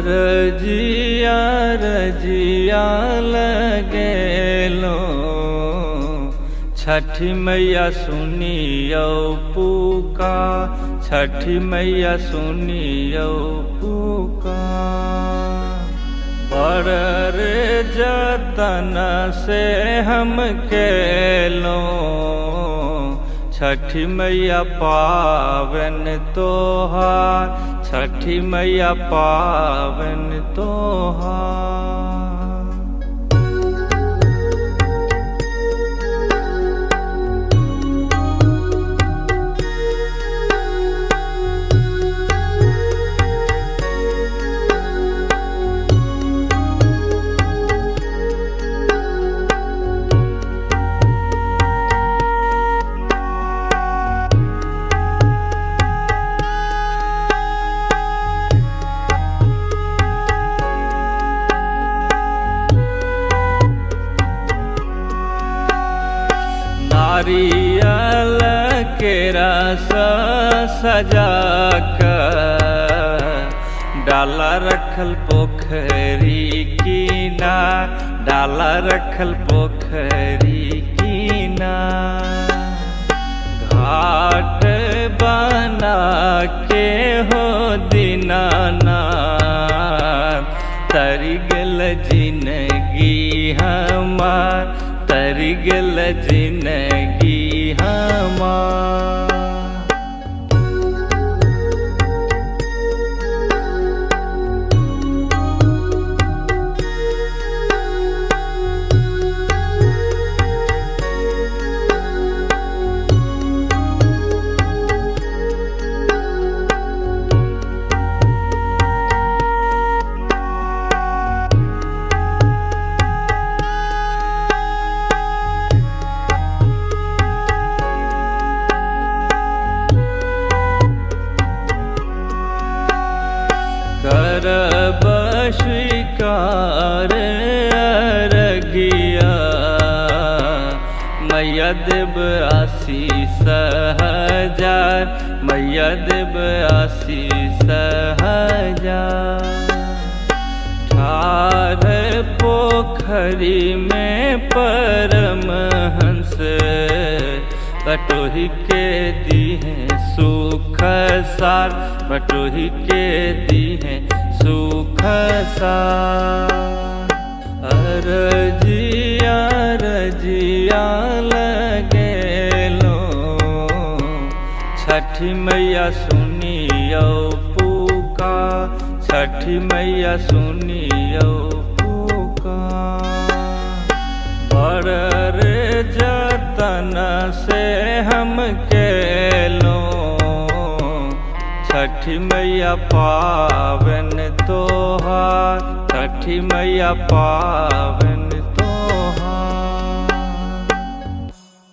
रजिया रजिया लगेलो छठी मैया सुनियो पुकार, छठी मैया सुनियो पुकार। बड़ रे जतन से हम केलो छठी मैया पावन तोहार, छठी मैया पावन तोहार। नारियल के रस सजा कर डाला रखल पोखरी किनार, डाला रखल पोखरी किनार। घाट बना के हो दीनानाथ तरी गेल जिंदगी हमार, तरी गेल जिंदगी हमार। करब स्वीकार अरगिया मैया देव आशीष हजार, मैया देव आशीष हजार। ठार पोखरी में परमहंस बटोही के दी है सुख सार, बटोही के दी है सुख सार। रजिया रजिया लगेलो छठी मैया सुनियो पुकार, छठी मैया सुनियो पुकार। बड़ रे जतन से हम केलो छठी मैया पावन तोहार, छठी मैया पावन।